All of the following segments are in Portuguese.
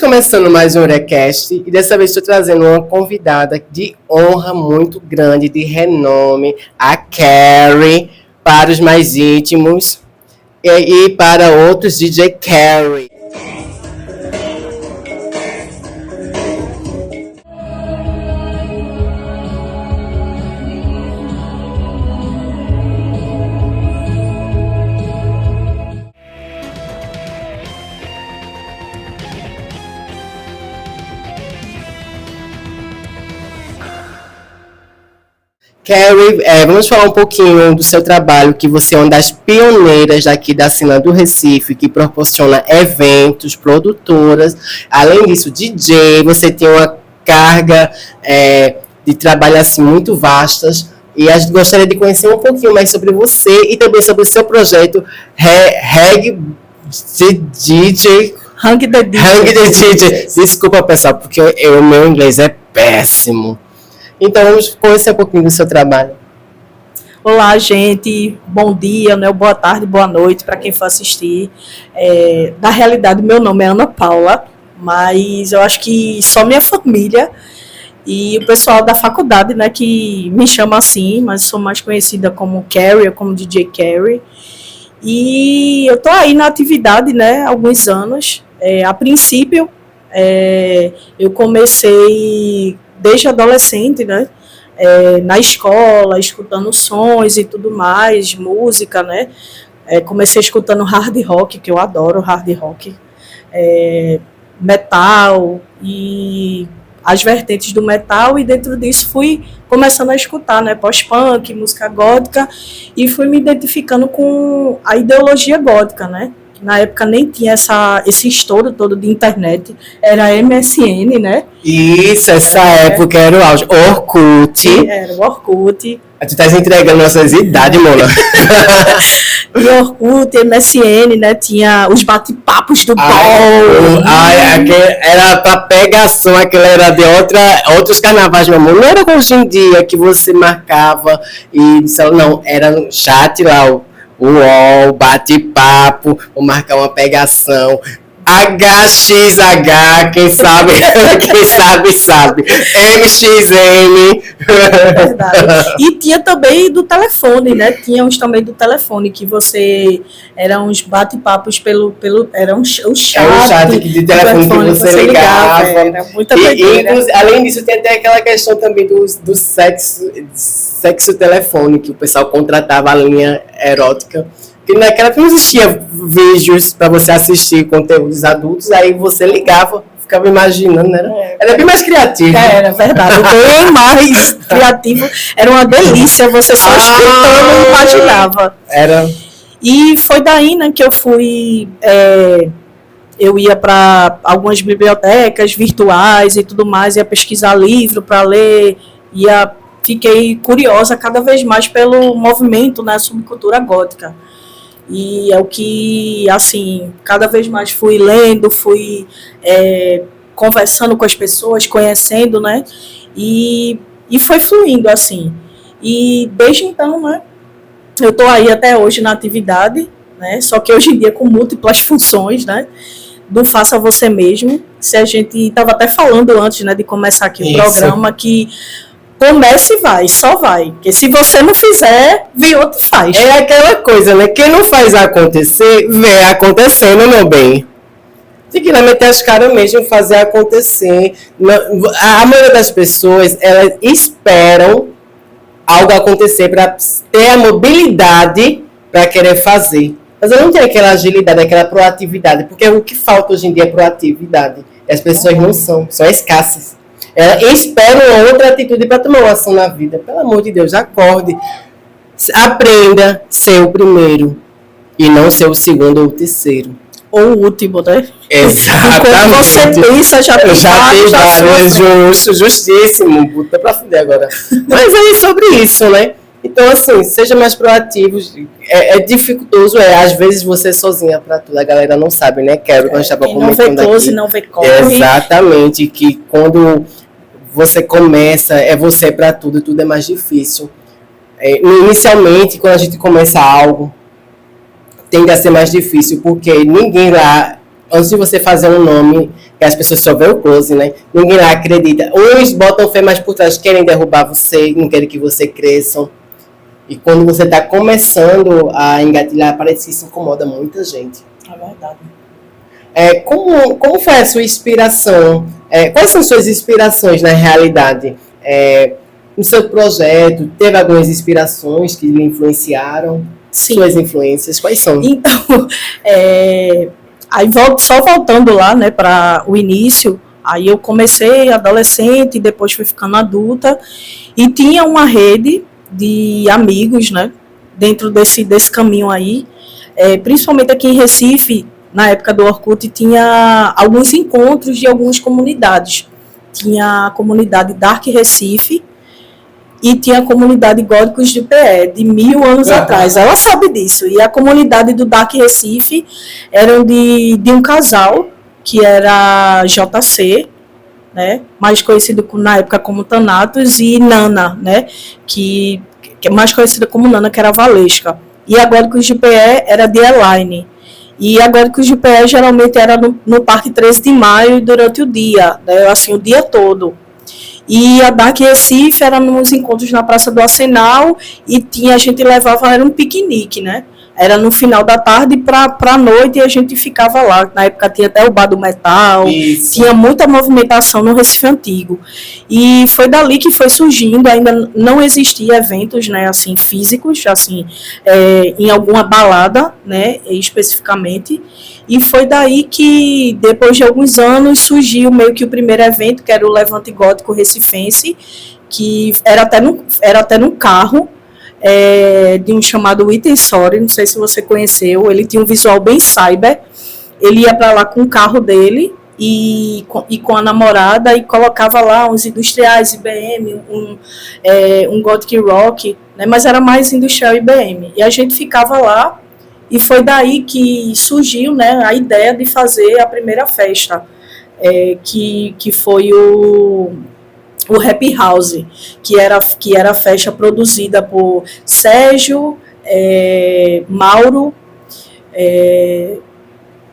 começando mais um Urecast e dessa vez estou trazendo uma convidada de honra muito grande, de renome, a Carrie, para os mais íntimos e para outros, DJ Carrie. Carrie, vamos falar um pouquinho do seu trabalho, que você é uma das pioneiras daqui da cena do Recife, que proporciona eventos, produtoras, além disso, DJ, você tem uma carga de trabalho assim, muito vastas, e a gente gostaria de conhecer um pouquinho mais sobre você e também sobre o seu projeto Hang the DJ. Hang the DJ. Desculpa, pessoal, porque o meu inglês é péssimo. Então, vamos conhecer um pouquinho do seu trabalho. Olá, gente. Bom dia, né? Boa tarde, boa noite para quem for assistir. Na realidade, meu nome é Ana Paula, mas eu acho que só minha família e o pessoal da faculdade, né, que me chama assim, mas sou mais conhecida como Carrie, como DJ Carrie. E eu tô aí na atividade, né, há alguns anos. A princípio, eu comecei desde adolescente, né, na escola, escutando sons e tudo mais, música, né, comecei escutando hard rock, que eu adoro hard rock, metal e as vertentes do metal, e dentro disso fui começando a escutar, né, pós-punk, música gótica, e fui me identificando com a ideologia gótica, né. Na época nem tinha esse estouro todo de internet, era MSN, né? Isso, essa época era o auge. Orkut. Era o Orkut. Tu tá entregando nossas idades, Mona. E Orkut, MSN, né? Tinha os bate-papos do era pra pegação, aquela era de outros carnavais, meu amor. Não era como hoje em dia que você marcava e não, era no chat lá, o UOL, bate-papo, vou marcar uma pegação. HXH, quem sabe, sabe. MXN. Verdade. E tinha também do telefone, né? Tinha uns também do telefone, que você... Eram uns bate-papos era um chat. Era um chat de telefone que você ligava. Era muita doideira. Além disso, tem até aquela questão também do sexo telefone, que o pessoal contratava a linha erótica. Porque naquela época não existia vídeos para você assistir conteúdos adultos, aí você ligava, ficava imaginando, né? Era bem mais criativo. Era verdade, bem mais criativo. Era uma delícia, você só escutando e imaginava. Era. E foi daí, né, que eu fui... eu ia para algumas bibliotecas virtuais e tudo mais, ia pesquisar livro para ler, fiquei curiosa cada vez mais pelo movimento, né, subcultura gótica. E é o que, assim, cada vez mais fui lendo, fui conversando com as pessoas, conhecendo, né, e foi fluindo, assim. E desde então, né, eu estou aí até hoje na atividade, né, só que hoje em dia com múltiplas funções, né, do faça você mesmo. Se a gente estava até falando antes, né, de começar aqui o programa, que comece e vai, só vai. Porque se você não fizer, vem outro e faz. É aquela coisa, né? Quem não faz acontecer, vê acontecendo, meu bem. Tem que ir lá meter as caras mesmo e fazer acontecer. A maioria das pessoas, elas esperam algo acontecer para ter a mobilidade para querer fazer. Mas eu não tenho aquela agilidade, aquela proatividade. Porque o que falta hoje em dia é proatividade. E as pessoas não são escassas. Ela espera uma outra atitude para tomar uma ação na vida. Pelo amor de Deus, acorde. Aprenda a ser o primeiro e não ser o segundo ou o terceiro. Ou o último, né? Exatamente. Quando você pensa, já tem vários. Justíssimo. Puta pra fuder agora. Mas é sobre isso, né? Então, assim, seja mais proativo. É dificultoso, às vezes você sozinha pra tudo. A galera não sabe, né, Carrie? Quando a gente tava comentando não vê close, não vê corre. Exatamente, que quando você começa, você pra tudo, tudo é mais difícil. Inicialmente, quando a gente começa algo, tende a ser mais difícil, porque ninguém lá antes de você fazer um nome, que as pessoas só vê o close, né? Ninguém lá acredita. Uns botam fé, mas por trás querem derrubar você, não querem que você cresça. E quando você está começando a engatilhar, parece que isso incomoda muita gente. É verdade. Como foi a sua inspiração? Quais são suas inspirações na realidade? No seu projeto, teve algumas inspirações que lhe influenciaram? Sim. Suas influências, quais são? Então, aí só voltando lá, né, para o início, aí eu comecei adolescente, depois fui ficando adulta, e tinha uma rede de amigos, né, dentro desse caminho aí, principalmente aqui em Recife, na época do Orkut, tinha alguns encontros de algumas comunidades. Tinha a comunidade Dark Recife e tinha a comunidade Góticos de PE, de 1000 anos atrás. Ela sabe disso. E a comunidade do Dark Recife era de um casal, que era JC, né, mais conhecido na época como Thanatos, e Nana, né, que é mais conhecida como Nana, que era Valesca. E a Góticos de PE era de Elaine. E a Góticos de PE geralmente era no Parque 13 de Maio durante o dia, né, assim, o dia todo. E a Dark Recife era nos encontros na Praça do Arsenal e a gente levava, era um piquenique, né? Era no final da tarde para a noite e a gente ficava lá. Na época tinha até o Bar do Metal, isso. Tinha muita movimentação no Recife Antigo. E foi dali que foi surgindo, ainda não existia eventos, né, assim, físicos, assim, em alguma balada, né, especificamente. E foi daí que, depois de alguns anos, surgiu meio que o primeiro evento, que era o Levante Gótico Recifense, que era até num carro, de um chamado Itensori, não sei se você conheceu. Ele tinha um visual bem cyber. Ele ia para lá com o carro dele e com a namorada e colocava lá uns industriais, IBM, um Gothic Rock, né, mas era mais industrial IBM. E a gente ficava lá e foi daí que surgiu, né, a ideia de fazer a primeira festa, que foi o Happy House, que era a festa produzida por Sérgio, Mauro,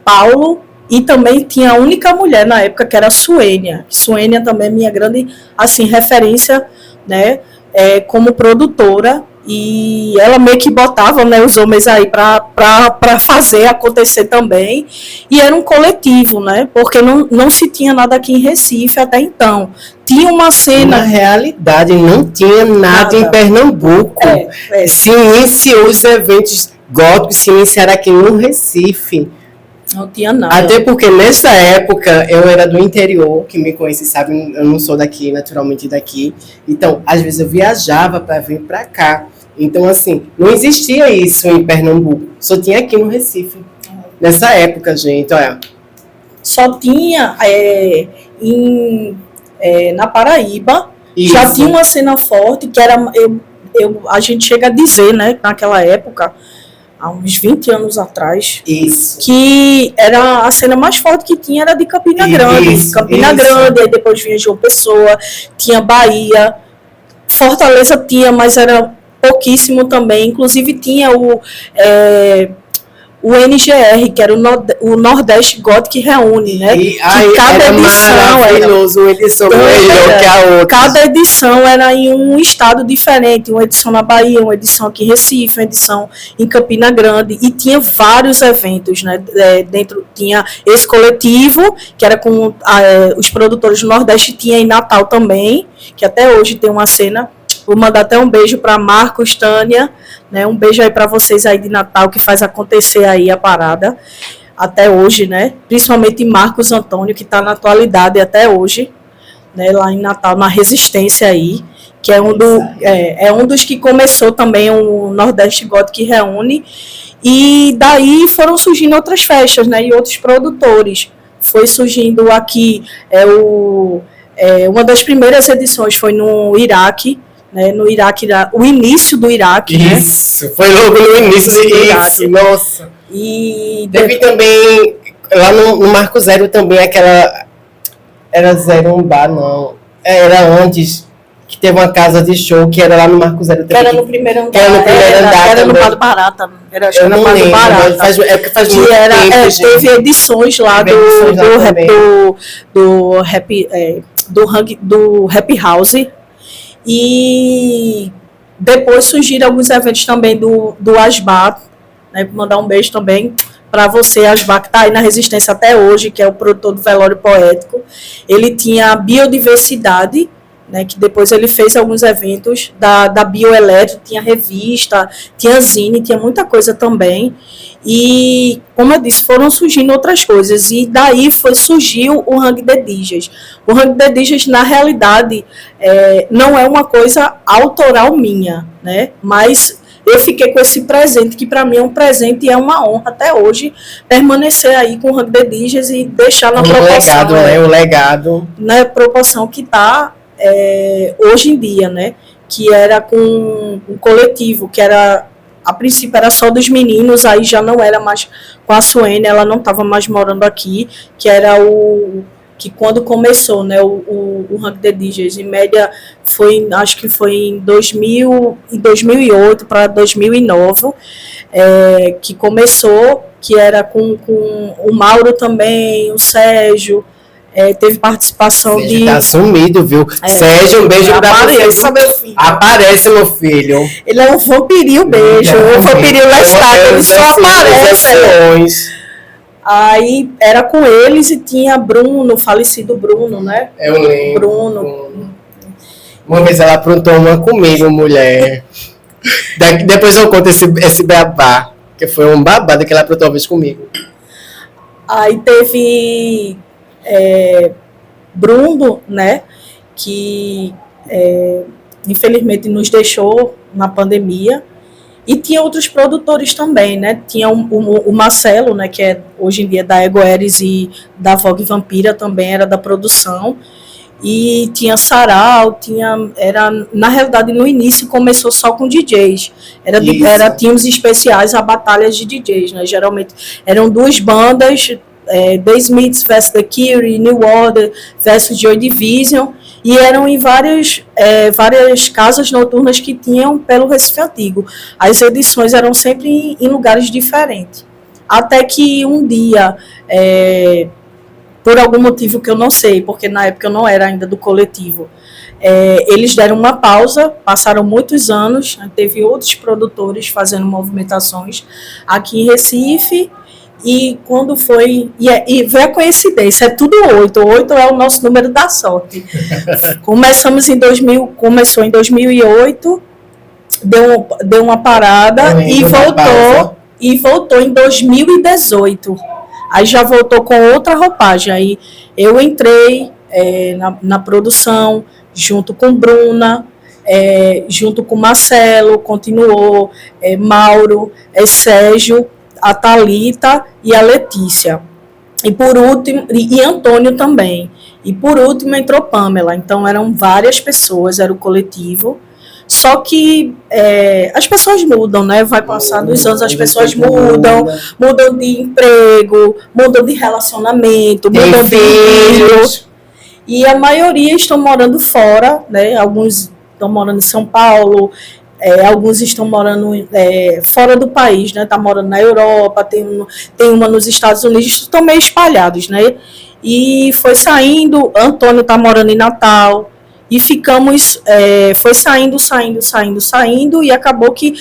Paulo, e também tinha a única mulher na época, que era a Suênia. Suênia também é minha grande, assim, referência, né, como produtora, e ela meio que botava, né, os homens aí para fazer acontecer também. E era um coletivo, né, porque não se tinha nada aqui em Recife até então. Tinha uma cena... Na realidade, não tinha nada em Pernambuco. Se iniciou os eventos góticos, se iniciaram aqui no Recife. Não tinha nada. Até porque nessa época eu era do interior, que me conhece sabe, eu não sou daqui, naturalmente daqui. Então, às vezes eu viajava para vir para cá. Então, assim, não existia isso em Pernambuco, só tinha aqui no Recife. Nessa época, gente, olha. Só tinha na Paraíba, isso. Já tinha uma cena forte, que era, a gente chega a dizer, né, naquela época, há uns 20 anos atrás, isso. Que era a cena mais forte que tinha, era de Campina Grande. Isso. Grande, aí depois vinha João Pessoa, tinha Bahia, Fortaleza tinha, mas era pouquíssimo também. Inclusive tinha o NGR, que era o Nordeste Gothic Reúne, né? E cada edição maravilhoso, uma edição melhor que a outra. Cada edição era em um estado diferente, uma edição na Bahia, uma edição aqui em Recife, uma edição em Campina Grande, e tinha vários eventos, né? Dentro tinha esse coletivo, que era com os produtores do Nordeste, tinha em Natal também, que até hoje tem uma cena. Vou mandar até um beijo para Marcos, Tânia, né? Um beijo aí para vocês aí de Natal, que faz acontecer aí a parada até hoje, né? Principalmente Marcos Antônio, que está na atualidade até hoje, né? Lá em Natal, na Resistência aí, que é um dos que começou também o Nordeste Gothic Reúne. E daí foram surgindo outras festas, né? E outros produtores. Foi surgindo aqui, uma das primeiras edições foi no Iraque, né, no Iraque, o início do Iraque. Isso, né? Foi logo no início do Iraque. Nossa. E teve também, lá no Marco Zero também, aquela... Era Zero um bar, não. Era antes, que teve uma casa de show que era lá no Marco Zero. Que era no primeiro andar. Que era no primeiro andar. Era no Pado Barata. Acho que eu era não Pado lembro, Barata. faz muito que era, tempo, teve edições lá do Happy House. E depois surgiram alguns eventos também do Asbar, né? Vou mandar um beijo também para você, Asbar, que está aí na Resistência até hoje, que é o produtor do Velório Poético. Ele tinha biodiversidade, né, que depois ele fez alguns eventos da Bioelétrica, tinha revista, tinha zine, tinha muita coisa também. E, como eu disse, foram surgindo outras coisas. E daí surgiu o Hang de DJs. O Hang de DJs, na realidade, não é uma coisa autoral minha, né? Mas eu fiquei com esse presente, que para mim é um presente e é uma honra até hoje permanecer aí com o Hang de DJs e deixar na proporção. Legado, né? O legado. Na proporção que está hoje em dia, né? Que era com um coletivo, que era, a princípio era só dos meninos, aí já não era mais com a Suene, ela não estava mais morando aqui, que era que quando começou, né, o Hang the DJs, em média, acho que foi em 2008 para 2009, que começou, que era com o Mauro também, o Sérgio, teve participação de... Tá sumido, viu? Sérgio, um beijo pra você. Meu filho. Aparece, meu filho. Ele é um vampirinho, beijo. Um vampirinho lesado, ele só aparece. Aí era com eles e tinha Bruno, falecido Bruno, né? Eu lembro. Bruno. Uma vez ela aprontou uma comigo, mulher. Depois eu conto esse babá, que foi um babado que ela aprontou uma vez comigo. Aí teve Bruno, né? Que infelizmente nos deixou na pandemia. E tinha outros produtores também, né? Tinha o Marcelo, né, que hoje em dia da Ego Eres e da Vogue Vampira, também era da produção. E tinha Sarau, na realidade, no início começou só com DJs. Era teams especiais a batalhas de DJs, né? Geralmente eram duas bandas, The Smiths vs The Cure, New Order vs Joy Division, e eram em várias casas noturnas que tinham pelo Recife Antigo. As edições eram sempre em lugares diferentes. Até que um dia, por algum motivo que eu não sei, porque na época eu não era ainda do coletivo, eles deram uma pausa, passaram muitos anos, né, teve outros produtores fazendo movimentações aqui em Recife. E quando foi... E veio a coincidência, é tudo 8. 8 é o nosso número da sorte. Começou em 2008, deu uma parada e voltou em 2018. Aí já voltou com outra roupagem. Aí eu entrei na produção, junto com Bruna, junto com Marcelo, continuou, Mauro, Sérgio, a Thalita e a Letícia. E por último, e Antônio também. E por último entrou Pamela. Então eram várias pessoas, era o coletivo. Só que as pessoas mudam, né? Vai passando os anos, as pessoas mudam de emprego, mudam de relacionamento, mudam de filhos. E a maioria estão morando fora, né? Alguns estão morando em São Paulo, alguns estão morando fora do país, né? Tá morando na Europa, tem uma nos Estados Unidos, estão meio espalhados, né? E foi saindo, Antônio tá morando em Natal, e ficamos, foi saindo, e acabou que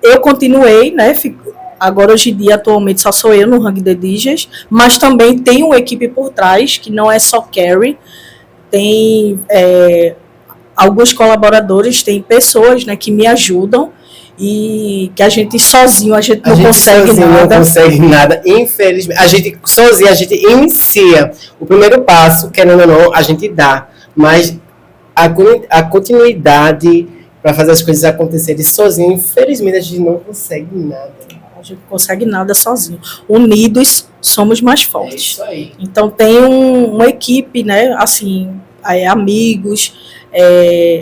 eu continuei, né? Agora, hoje em dia, atualmente, só sou eu no Hang the DJs, mas também tem uma equipe por trás, que não é só Carrie, tem... alguns colaboradores, tem pessoas, né, que me ajudam e que a gente sozinho não consegue nada. Não consegue nada, infelizmente. A gente sozinho, a gente inicia. O primeiro passo, querendo ou não, a gente dá. Mas a continuidade para fazer as coisas acontecerem sozinho, infelizmente, a gente não consegue nada. A gente não consegue nada sozinho. Unidos, somos mais fortes. Isso aí. Então, tem uma equipe, né, assim, amigos,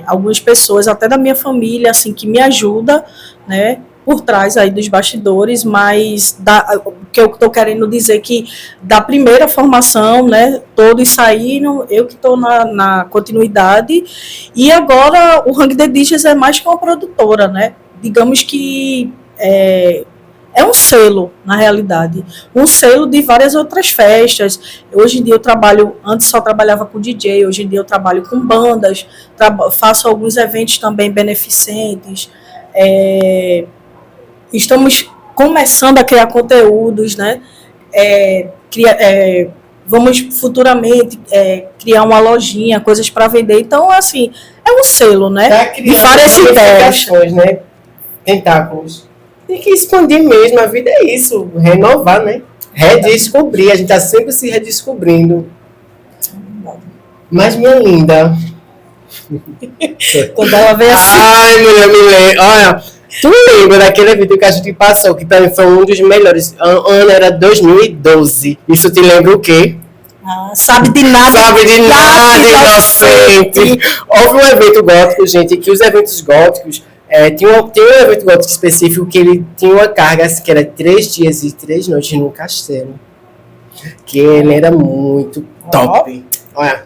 algumas pessoas, até da minha família, assim, que me ajuda, né, por trás aí dos bastidores, mas o que eu estou querendo dizer que da primeira formação, né, todos saíram, eu que estou na continuidade, e agora o Hang the Dishes é mais que uma produtora, né? Digamos que é um selo, na realidade. Um selo de várias outras festas. Hoje em dia eu trabalho, antes só trabalhava com DJ, hoje em dia eu trabalho com bandas, faço alguns eventos também beneficentes. Estamos começando a criar conteúdos, né? Vamos futuramente criar uma lojinha, coisas para vender. Então, assim, é um selo, né? De várias ideias, né? Tentáculos. Tem que expandir mesmo, a vida é isso, renovar, né? Redescobrir, a gente está sempre se redescobrindo. Mas, minha linda... Quando ela veio assim... Ai, mulher, me lembra. Olha, tu lembra daquele vídeo que a gente passou, que também foi um dos melhores. O ano era 2012. Isso te lembra o quê? Sabe de nada. Sabe de nada, inocente. Houve um evento gótico, gente, que os eventos góticos... Tinha um evento gótico específico que ele tinha uma carga que era 3 dias e 3 noites no castelo. Que ele era muito top. Olha,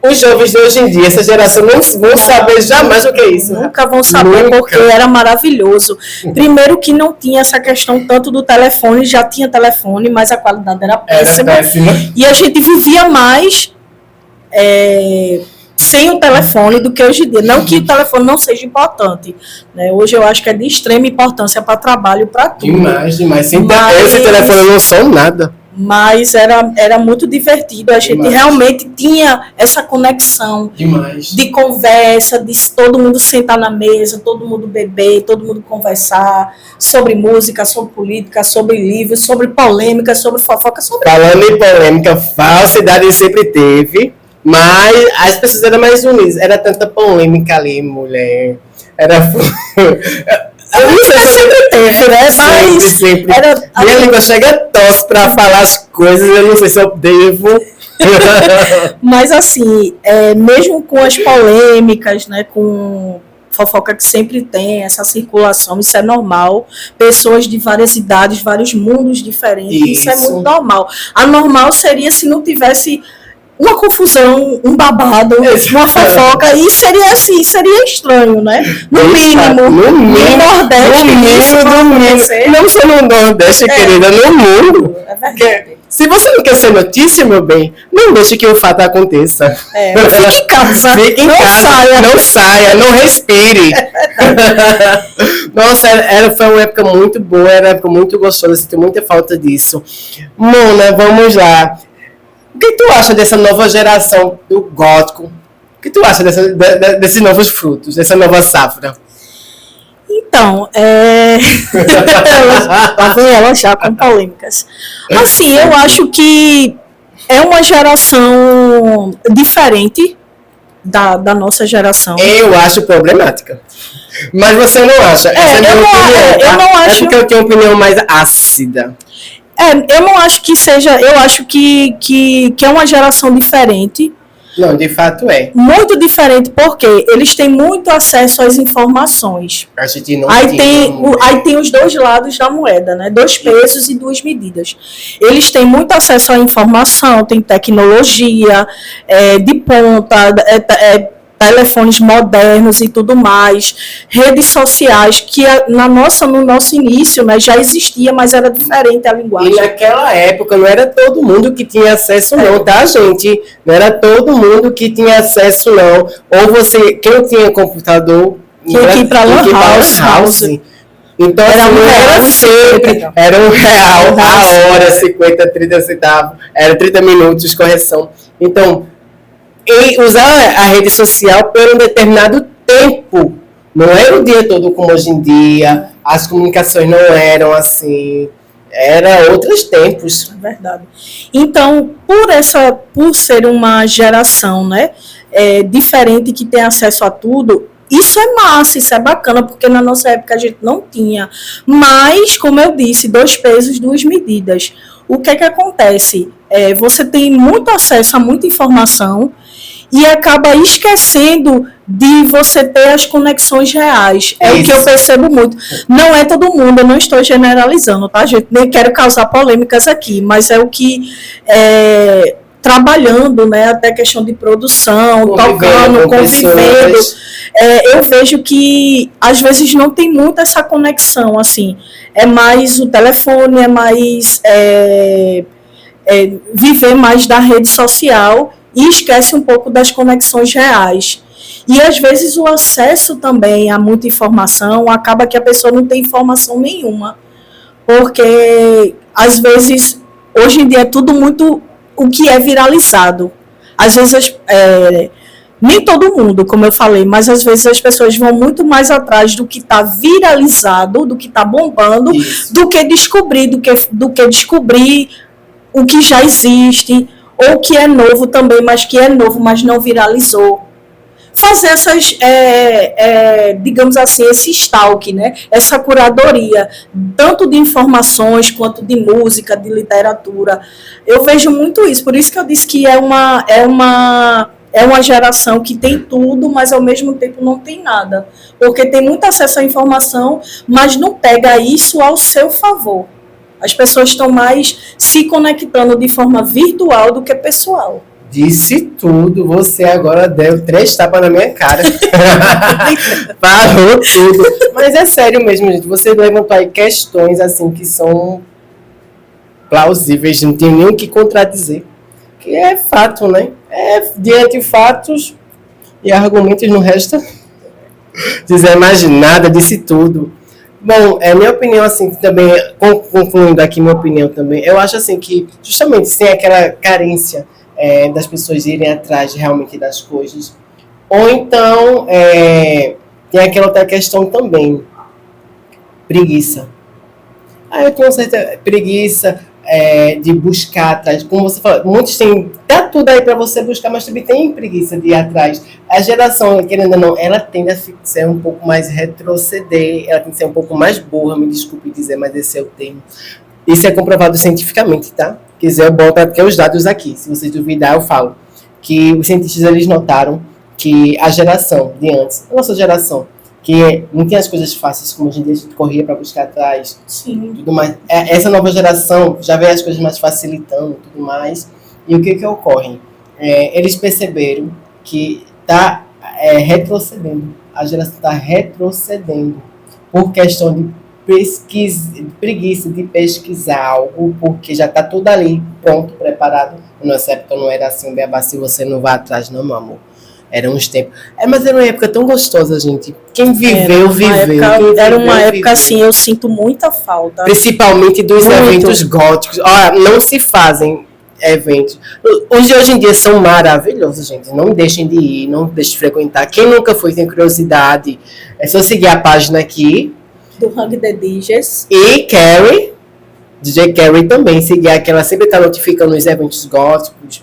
os jovens de hoje em dia, essa geração, não vão saber jamais o que é isso. Nunca vão saber, porque era maravilhoso. Primeiro que não tinha essa questão tanto do telefone, já tinha telefone, mas a qualidade era péssima. E a gente vivia mais... sem o telefone do que hoje em dia. Não que o telefone não seja importante, né? Hoje eu acho que é de extrema importância para trabalho, para tudo. Demais. Sem telefone eu não sou nada. Mas era muito divertido. A gente realmente tinha essa conexão de conversa, de todo mundo sentar na mesa, todo mundo beber, todo mundo conversar sobre música, sobre política, sobre livros, sobre polêmica, sobre fofoca, sobre... Falando em polêmica, falsidade sempre teve. Mas as pessoas eram mais unidas. Era tanta polêmica ali, mulher. Era... Eu não sei se sempre teve, né? Sempre. Minha língua chega tosse para falar as coisas. Eu não sei se eu devo. Mas assim, mesmo com as polêmicas, né? Com fofoca que sempre tem, essa circulação, isso é normal. Pessoas de várias idades, vários mundos diferentes. Isso é muito normal. Anormal seria se não tivesse... uma confusão, um babado, uma fofoca, e seria assim, seria estranho, né? No mínimo, no Nordeste, não só no Nordeste, querida, no mundo. É verdade. Se você não quer ser notícia, meu bem, não deixe que o fato aconteça. Fique em casa, não saia, não respire. Nossa, foi uma época muito boa, era uma época muito gostosa, sinto muita falta disso. Mona, vamos lá. O que tu acha dessa nova geração do gótico? O que tu acha desses novos frutos, dessa nova safra? Então, lá vem ela já com polêmicas. Assim, eu acho que é uma geração diferente da nossa geração. Eu acho problemática. Mas você não acha? Eu não acho. É porque eu tenho uma opinião mais ácida. Eu não acho que seja... Eu acho que é uma geração diferente. Não, de fato é. Muito diferente, porque eles têm muito acesso às informações. A gente não aí tem os dois lados da moeda, né? 2 pesos e 2 medidas. Eles têm muito acesso à informação, tem tecnologia de ponta, telefones modernos e tudo mais, redes sociais, que no nosso início, né, já existia, mas era diferente a linguagem. E naquela época não era todo mundo que tinha acesso não, tá, gente? Não era todo mundo que tinha acesso não. Ou quem tinha computador... Tinha que ir para Lan House. Então, era era R$1 a hora, 50, 30 centavos, era 30 minutos, correção. Então, e usar a rede social por um determinado tempo. Não era o dia todo como hoje em dia. As comunicações não eram assim. Era outros tempos. É verdade. Então, por ser uma geração, né, diferente, que tem acesso a tudo, isso é massa, isso é bacana, porque na nossa época a gente não tinha. Mas, como eu disse, 2 pesos, 2 medidas. O que acontece? Você tem muito acesso a muita informação e acaba esquecendo de você ter as conexões reais. É Isso. o que eu percebo muito. Não é todo mundo, eu não estou generalizando, tá, gente? Nem quero causar polêmicas aqui, mas é o que trabalhando, né, até questão de produção, tocando, convivendo, eu vejo que às vezes não tem muito essa conexão, assim, é mais o telefone, é mais viver mais da rede social e esquece um pouco das conexões reais. E às vezes o acesso também a muita informação acaba que a pessoa não tem informação nenhuma, porque às vezes, hoje em dia é tudo muito o que é viralizado. Às vezes, nem todo mundo, como eu falei, mas às vezes as pessoas vão muito mais atrás do que está viralizado, do que está bombando, do que descobrir, do que descobrir o que já existe, ou que é novo também, mas que é novo, mas não viralizou. Fazer essas, digamos assim, esse stalk, né? Essa curadoria, tanto de informações quanto de música, de literatura. Eu vejo muito isso, por isso que eu disse que é uma geração que tem tudo, mas ao mesmo tempo não tem nada. Porque tem muito acesso à informação, mas não pega isso ao seu favor. As pessoas estão mais se conectando de forma virtual do que pessoal. Disse tudo, você agora deu 3 tapas na minha cara. Parou tudo. Mas é sério mesmo, gente. Você levantou aí questões assim que são plausíveis, não tem nem o que contradizer. Que é fato, né? Diante de fatos e argumentos não resta dizer mais nada, disse tudo. Bom, minha opinião, assim, também, concluindo aqui minha opinião também, eu acho assim que justamente sem aquela carência das pessoas irem atrás realmente das coisas. Ou então, tem aquela outra questão também, preguiça. Eu tenho certa preguiça de buscar atrás. Como você falou, muitos têm, tá tudo aí para você buscar, mas também tem preguiça de ir atrás. A geração, querendo ou não, ela tende a ser um pouco mais retroceder, ela tem que ser um pouco mais burra, me desculpe dizer, mas esse é o termo. Isso é comprovado cientificamente, tá? Se quiser, eu boto até os dados aqui. Se vocês duvidar, eu falo. Que os cientistas, eles notaram que a geração de antes, a nossa geração, que não tinha as coisas fáceis, como hoje em dia a gente corria para buscar atrás, tudo mais. Essa nova geração já vê as coisas mais facilitando, tudo mais. E o que ocorre? Eles perceberam que está retrocedendo. A geração está retrocedendo por questão de preguiça de pesquisar algo, porque já está tudo ali, pronto, preparado. Nessa época não era assim, Beabá, se você não vai atrás, não, meu amor. Eram uns tempos. Mas era uma época tão gostosa, gente. Quem viveu, viveu. Era uma época, assim, eu sinto muita falta. Principalmente dos eventos góticos. Olha, não se fazem eventos. Os de hoje em dia são maravilhosos, gente. Não deixem de ir, não deixem de frequentar. Quem nunca foi, tem curiosidade, é só seguir a página aqui. Do Hang the DJs. E Carrie, DJ Carrie também, seguir aqui. Ela sempre está notificando os eventos góticos.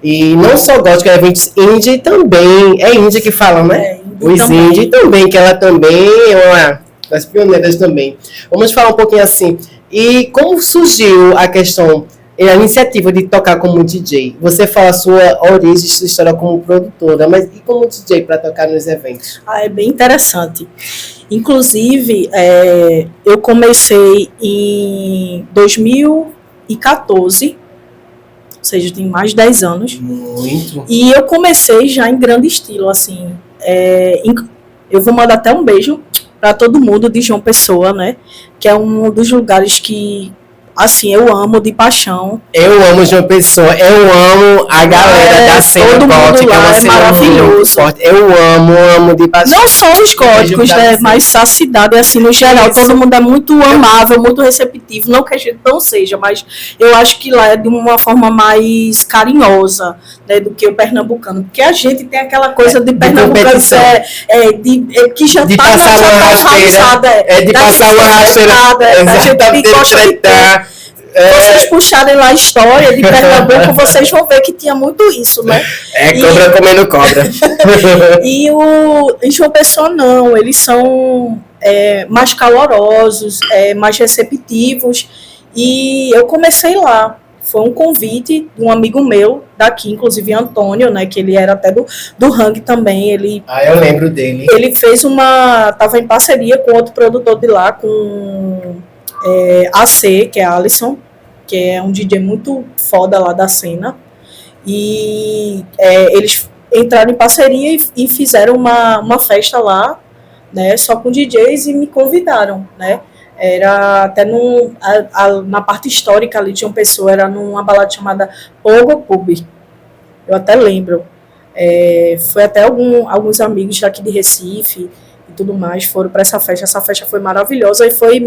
E não só gótico, eventos indie também. É indie que falam, né? Os indie também, que ela também é uma das pioneiras também. Vamos falar um pouquinho assim. E como surgiu a questão, a iniciativa de tocar como DJ? Você fala a sua origem, sua história como produtora, mas e como DJ para tocar nos eventos? É bem interessante. Inclusive, eu comecei em 2014, ou seja, tem mais de 10 anos. Muito. E eu comecei já em grande estilo, assim. Eu vou mandar até um beijo para todo mundo de João Pessoa, né? Que é um dos lugares que, assim, eu amo de paixão. Eu amo João Pessoa, eu amo a galera da cena gótica, é maravilhoso. Eu amo de paixão. Não só os góticos, né, mas a cidade, assim, no geral, todo mundo é muito amável, muito receptivo, não que a gente não seja, mas eu acho que lá é de uma forma mais carinhosa, né, do que o pernambucano, porque a gente tem aquela coisa de pernambucano que já de tá passar uma rasteira, de passar uma rasteira, a gente gosta de ter. Vocês puxarem lá a história de Pernambuco, vocês vão ver que tinha muito isso, né? Cobra comendo cobra. E João Pessoa não, eles são mais calorosos, mais receptivos. E eu comecei lá. foi um convite de um amigo meu daqui, inclusive Antônio, né, que ele era até do Hang também, eu lembro dele. Ele fez tava em parceria com outro produtor de lá, com AC, que é Alisson, que é um DJ muito foda lá da cena, e eles entraram em parceria e fizeram uma festa lá, né, só com DJs, e me convidaram, né. Era até na parte histórica ali de uma pessoa, era numa balada chamada Pogo Pub. Eu até lembro. Foi até alguns amigos daqui de Recife e tudo mais foram para essa festa. Essa festa foi maravilhosa e foi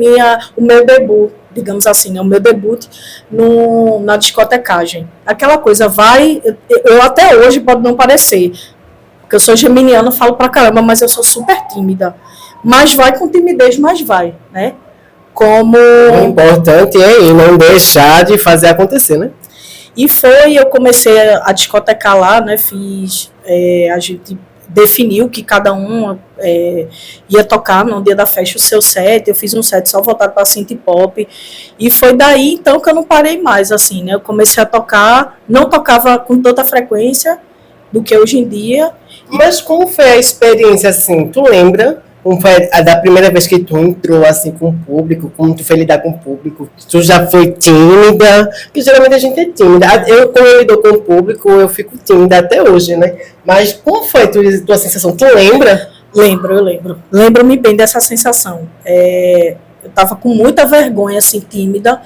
o meu debut, digamos assim, né? O meu debut na discotecagem. Aquela coisa eu até hoje pode não parecer, porque eu sou geminiana, falo pra caramba, mas eu sou super tímida. Mas vai com timidez, mas vai, né? O importante é não deixar de fazer acontecer, né? E eu comecei a discotecar lá, né? A gente definiu que cada um ia tocar no dia da festa o seu set. Eu fiz um set só voltado para synth pop. E foi daí, então, que eu não parei mais, assim, né? Eu comecei a tocar, não tocava com tanta frequência do que hoje em dia. Mas como foi a experiência, assim? Tu lembra? Como foi da primeira vez que tu entrou assim com o público, como tu foi lidar com o público? Tu já foi tímida? Porque geralmente a gente é tímida. Quando eu lido com o público, eu fico tímida até hoje, né? Mas como foi a tua sensação? Tu lembra? Eu lembro. Lembro-me bem dessa sensação. Eu tava com muita vergonha, assim, tímida.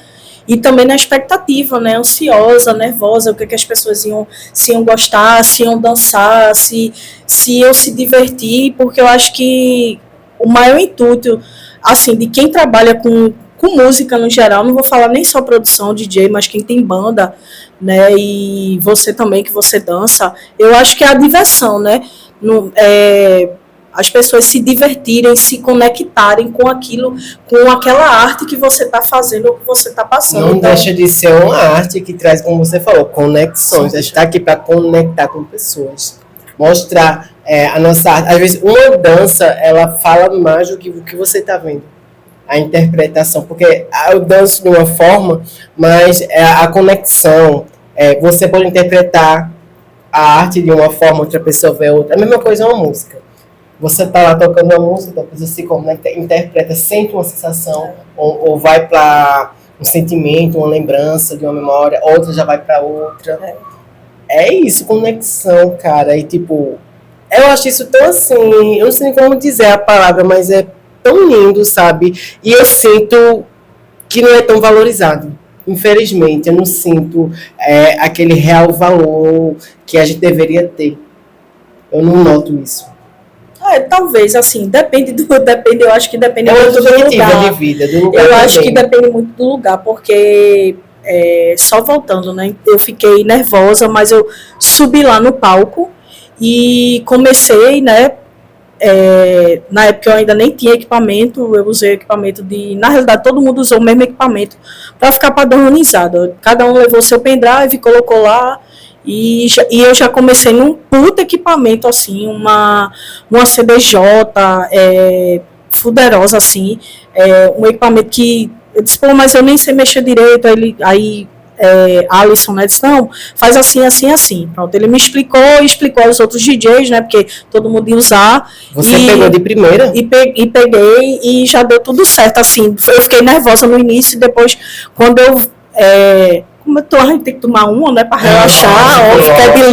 E também na expectativa, né? Ansiosa, nervosa, o que as pessoas se iam gostar, se iam dançar, se iam se divertir, porque eu acho que o maior intuito, assim, de quem trabalha com música no geral, não vou falar nem só produção, DJ, mas quem tem banda, né, e você também, que você dança, eu acho que é a diversão, né, as pessoas se divertirem, se conectarem com aquilo, com aquela arte que você está fazendo ou que você está passando. Não deixa de ser uma arte que traz, como você falou, conexões. A gente está aqui para conectar com pessoas. Mostrar a nossa arte. Às vezes, uma dança, ela fala mais do que o que você está vendo. A interpretação. Porque eu danço de uma forma, mas a conexão. Você pode interpretar a arte de uma forma, outra pessoa vê outra. A mesma coisa é uma música. Você está lá tocando uma música, depois você se conecta, interpreta, sente uma sensação, ou vai para um sentimento, uma lembrança de uma memória, outra já vai para outra. É isso, conexão, cara. E tipo, eu acho isso tão assim, eu não sei nem como dizer a palavra, mas é tão lindo, sabe? E eu sinto que não é tão valorizado. Infelizmente, eu não sinto aquele real valor que a gente deveria ter. Eu não noto isso. Talvez, assim, depende, eu acho que depende muito do lugar. De vida, do lugar eu também. acho que depende muito do lugar, porque, só voltando, né, eu fiquei nervosa, mas eu subi lá no palco e comecei, né, na época eu ainda nem tinha equipamento, eu usei equipamento na realidade todo mundo usou o mesmo equipamento para ficar padronizado, cada um levou seu pendrive, colocou lá. E eu já comecei num puto equipamento, assim, uma CDJ fuderosa, assim, um equipamento que eu disse, pô, mas eu nem sei mexer direito. Aí Alisson, né, disse, não, faz assim, assim, assim. Pronto, ele me explicou aos outros DJs, né, porque todo mundo ia usar. Você pegou de primeira? E peguei e já deu tudo certo, assim. Eu fiquei nervosa no início e depois, quando eu... a gente tem que tomar uma, né, para relaxar, óbvio que é de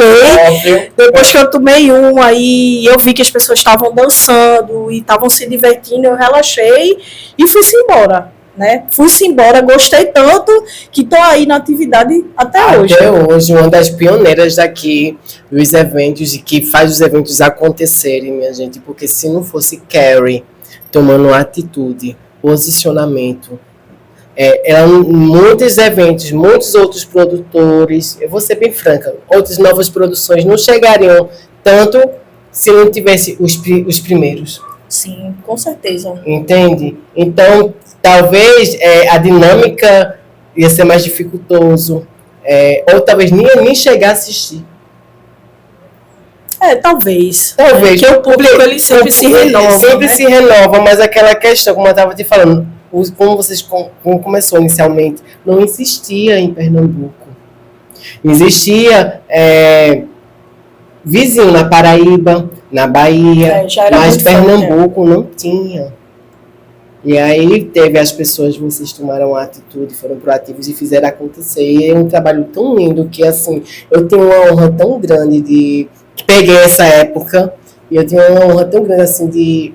lei. Depois que eu tomei uma, aí eu vi que as pessoas estavam dançando e estavam se divertindo, eu relaxei e fui-se embora, né? Fui-se embora, gostei tanto que estou aí na atividade até hoje. Até hoje, uma das pioneiras daqui dos eventos e que faz os eventos acontecerem, minha gente, porque se não fosse Carrie tomando atitude, posicionamento, muitos eventos, muitos outros produtores, eu vou ser bem franca, outras novas produções não chegariam tanto se não tivesse os primeiros. Sim, com certeza. Entende? Então, talvez a dinâmica ia ser mais dificultoso, ou talvez nem chegar a assistir. Talvez. Porque o público ele sempre se renova. Sempre, né? se renova, mas aquela questão, como eu estava te falando, como começou inicialmente, não existia em Pernambuco. Existia vizinho na Paraíba, na Bahia, mas Pernambuco não tinha. E aí teve as pessoas, vocês tomaram a atitude, foram proativos e fizeram acontecer. E é um trabalho tão lindo que, assim, eu tenho uma honra tão grande de... Peguei essa época e eu tenho uma honra tão grande, assim, de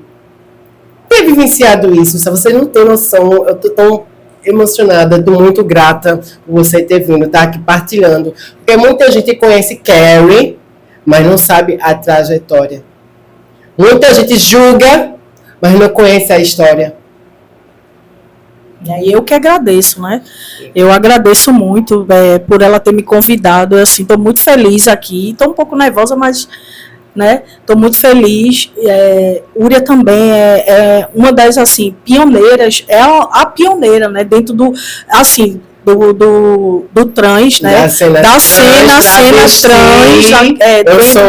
ter vivenciado isso. Se você não tem noção, eu tô tão emocionada, tô muito grata por você ter vindo, tá aqui partilhando. Porque muita gente conhece Carrie, mas não sabe a trajetória. Muita gente julga, mas não conhece a história. E eu que agradeço, né? Eu agradeço muito por ela ter me convidado. Eu, assim, estou muito feliz aqui. Estou um pouco nervosa, mas, né? Estou muito feliz. Úria também é uma das, assim, pioneiras. É a pioneira, né? Dentro do, assim, do trans, né? Da cena trans,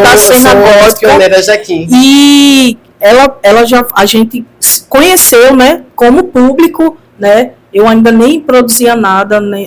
da cena gótica. Pioneiras aqui. E a gente conheceu, né? Como público, né? Eu ainda nem produzia nada, né?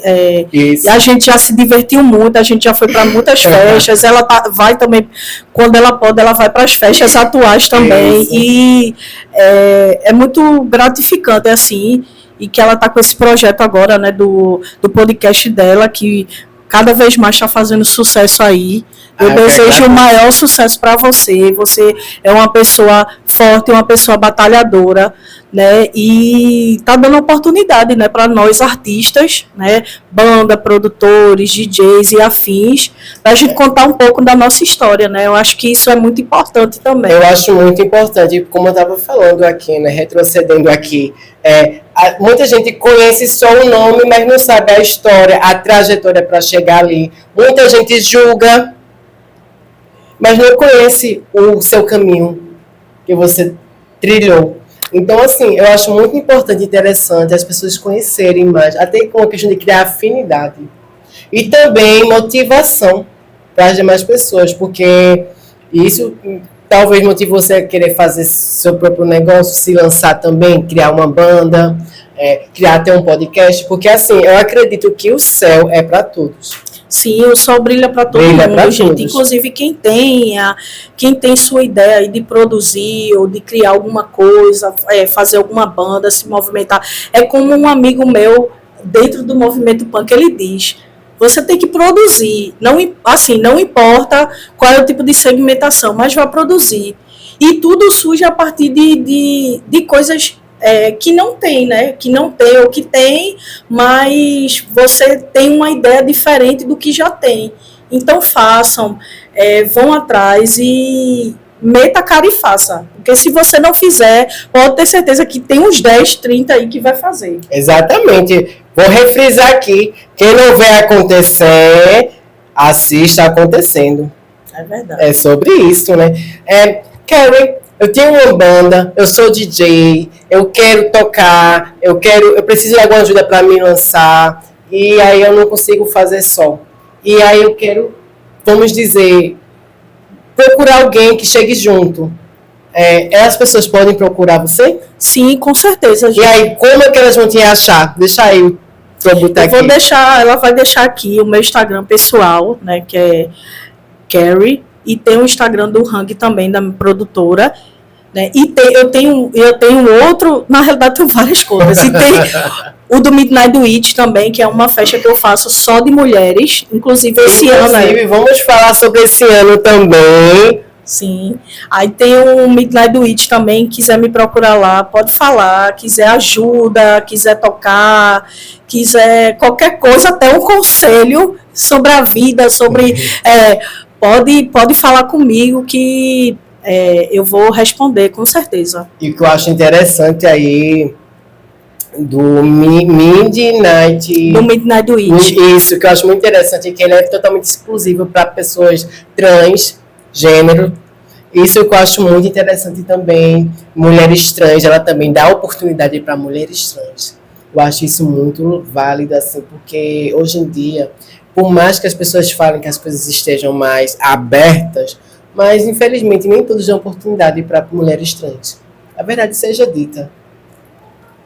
E a gente já se divertiu muito, a gente já foi para muitas festas. Ela vai também, quando ela pode, ela vai para as festas atuais também. Isso. E é muito gratificante, assim, e que ela está com esse projeto agora, né, do podcast dela, que cada vez mais está fazendo sucesso aí. Eu desejo o maior sucesso para você. Você é uma pessoa forte, uma pessoa batalhadora, né? E está dando oportunidade, né, para nós artistas, né, banda, produtores, DJs e afins, para a gente contar um pouco da nossa história, né? Eu acho que isso é muito importante também. Eu acho muito importante, como eu estava falando aqui, né, retrocedendo aqui, muita gente conhece só o nome, mas não sabe a história, a trajetória para chegar ali. Muita gente julga, mas não conhece o seu caminho que você trilhou. Então, assim, eu acho muito importante e interessante as pessoas conhecerem mais, até com a questão de criar afinidade. E também motivação para as demais pessoas, porque isso talvez motive você a querer fazer seu próprio negócio, se lançar também, criar uma banda, criar até um podcast, porque, assim, eu acredito que o céu é para todos. Sim, o sol brilha para todo mundo, gente. Todos. Inclusive quem tem sua ideia de produzir ou de criar alguma coisa, fazer alguma banda, se movimentar. É como um amigo meu, dentro do movimento punk, ele diz: você tem que produzir. Não importa qual é o tipo de segmentação, mas vai produzir. E tudo surge a partir de coisas que não tem, né? Que não tem ou que tem, mas você tem uma ideia diferente do que já tem. Então façam, vão atrás e meta a cara e faça. Porque se você não fizer, pode ter certeza que tem uns 10, 30 aí que vai fazer. Exatamente. Vou refrisar aqui, quem não vê acontecer, assista acontecendo. É verdade. É sobre isso, né? Carrie, eu tenho uma banda, eu sou DJ, eu quero tocar, eu preciso de alguma ajuda para me lançar, e aí eu não consigo fazer só. E aí eu quero, vamos dizer, procurar alguém que chegue junto. As pessoas podem procurar você? Sim, com certeza. Gente. E aí, como é que elas vão te achar? Deixa aí pra botar aqui. Ela vai deixar aqui o meu Instagram pessoal, né, que é Carrie, e tem o Instagram do Hang também, da minha produtora, né? E eu tenho outro, na realidade tem várias coisas. E tem o do Midnight Witch também, que é uma festa que eu faço só de mulheres, inclusive esse ano. Vamos falar sobre esse ano também. Sim. Aí tem o Midnight Witch também, quiser me procurar lá, pode falar, quiser ajuda, quiser tocar, quiser qualquer coisa, até um conselho sobre a vida, sobre... Pode falar comigo que eu vou responder, com certeza. E o que eu acho interessante aí do Midnight... Do Midnight Witch. Isso, que eu acho muito interessante, que ele é totalmente exclusivo para pessoas trans, gênero. Isso que eu acho muito interessante também. Mulheres trans, ela também dá oportunidade para mulheres trans. Eu acho isso muito válido, assim, porque hoje em dia, por mais que as pessoas falem que as coisas estejam mais abertas, mas infelizmente nem todos dão oportunidade para mulheres trans. A verdade seja dita.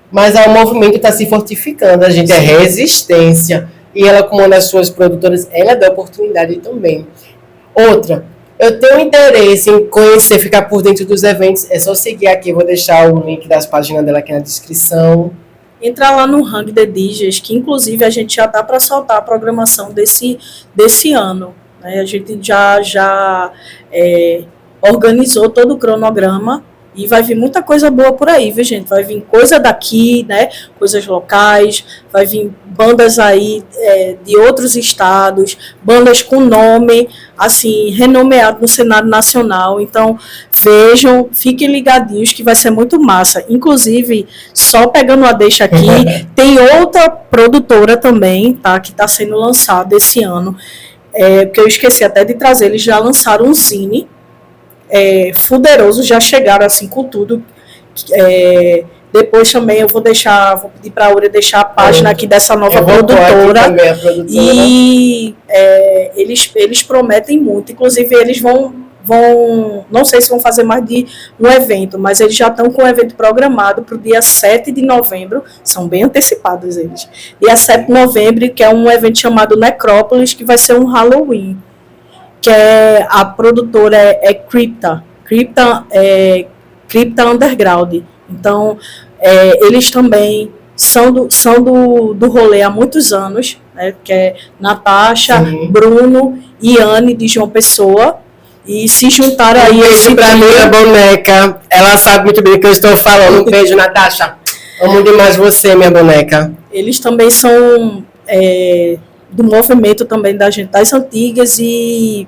Mas o movimento está se fortificando, a gente é resistência. e ela, como uma das suas produtoras, ela dá oportunidade também. Outra, eu tenho interesse em conhecer, ficar por dentro dos eventos, é só seguir aqui, eu vou deixar o link das páginas dela aqui na descrição. Entrar lá no Hang the DJs, que inclusive a gente já está para soltar a programação desse ano. Né? A gente já organizou todo o cronograma e vai vir muita coisa boa por aí, viu, gente? Vai vir coisa daqui, né? Coisas locais, vai vir bandas aí de outros estados, bandas com nome, assim, renomeado no cenário nacional. Então, vejam, fiquem ligadinhos que vai ser muito massa. Inclusive, só pegando a deixa aqui, tem outra produtora também, tá? Que está sendo lançada esse ano, que eu esqueci até de trazer, eles já lançaram um zine, Fuderoso, já chegaram assim com tudo. Depois também eu vou pedir para a Áurea deixar a página aqui dessa nova produtora. E eles prometem muito. Inclusive, eles vão, não sei se vão fazer mais de um evento, mas eles já estão com o evento programado para o dia 7 de novembro. São bem antecipados eles. Dia 7 de novembro, que é um evento chamado Necrópolis, que vai ser um Halloween. Que a produtora é Crypta Underground. Então, eles também são do rolê há muitos anos, né, que é Natasha, sim, Bruno e Anne de João Pessoa, e se juntaram aí. Um beijo pra minha boneca, ela sabe muito bem o que eu estou falando. Um beijo, Natasha. Amo demais você, minha boneca. Eles também são do movimento também das antigas e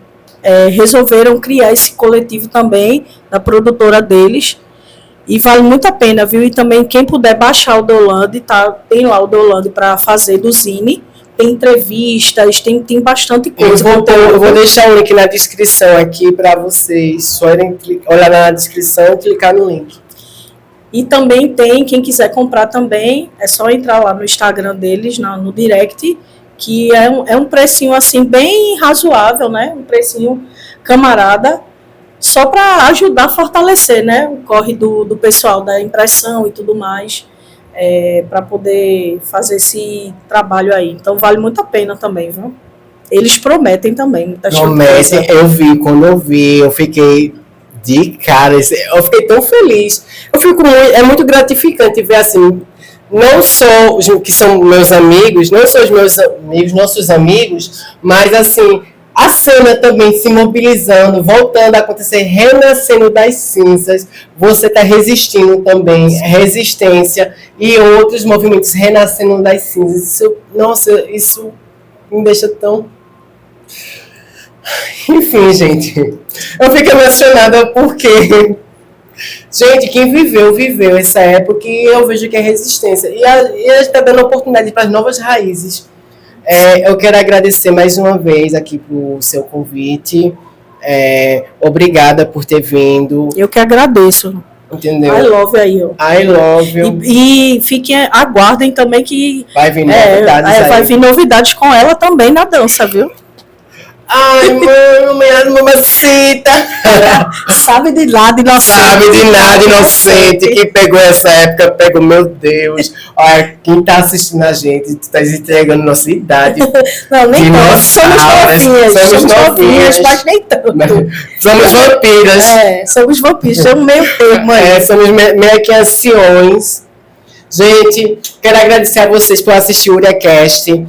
resolveram criar esse coletivo também, da produtora deles, e vale muito a pena, viu? E também quem puder baixar o Download, tem lá o Download para fazer do Zine, tem entrevistas, tem bastante coisa. Eu vou deixar o link na descrição aqui para vocês, só irem olhar na descrição e clicar no link. E também quem quiser comprar também, é só entrar lá no Instagram deles, no direct, que é um precinho assim bem razoável, né? Um precinho camarada, só para ajudar a fortalecer, né? O corre do pessoal da impressão e tudo mais, para poder fazer esse trabalho aí. Então vale muito a pena também, viu? Eles prometem também muita coisa. Prometem, quando eu vi, eu fiquei de cara, eu fiquei tão feliz. É muito gratificante ver assim, não só que são meus amigos, não só os meus amigos, nossos amigos, mas assim, a cena também se mobilizando, voltando a acontecer, renascendo das cinzas. Você está resistindo também, resistência e outros movimentos renascendo das cinzas. Isso me deixa tão... Enfim, gente, eu fico emocionada porque... Gente, quem viveu essa época, e eu vejo que é resistência. E a gente está dando oportunidade para as novas raízes. Eu quero agradecer mais uma vez aqui pro seu convite. Obrigada por ter vindo. Eu que agradeço. Entendeu? I love aí, ó. I love you. E aguardem também que... Vai vir novidades aí. Vai vir novidades com ela também na dança, viu? Ai, mano, minha mamacita. Sabe de nada, inocente. Sabe de nada, inocente. Quem pegou essa época, pegou, meu Deus. Olha, quem tá assistindo a gente, tu tá entregando nossa idade. Não, nem tanto. Somos novinhas, mas nem tanto. Somos vampiras. Somos vampiras, somos meio termo aí. Somos meio que anciões. Gente, quero agradecer a vocês por assistir o UriaCast.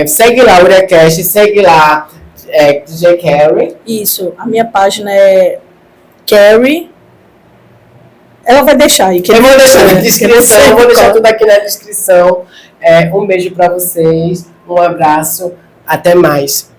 Segue lá o UriaCast, segue lá DJ Carrie. Isso, a minha página é Carrie. Ela vai deixar aí. Eu vou deixar na descrição, eu vou deixar tudo aqui na descrição. Um beijo para vocês, um abraço, até mais.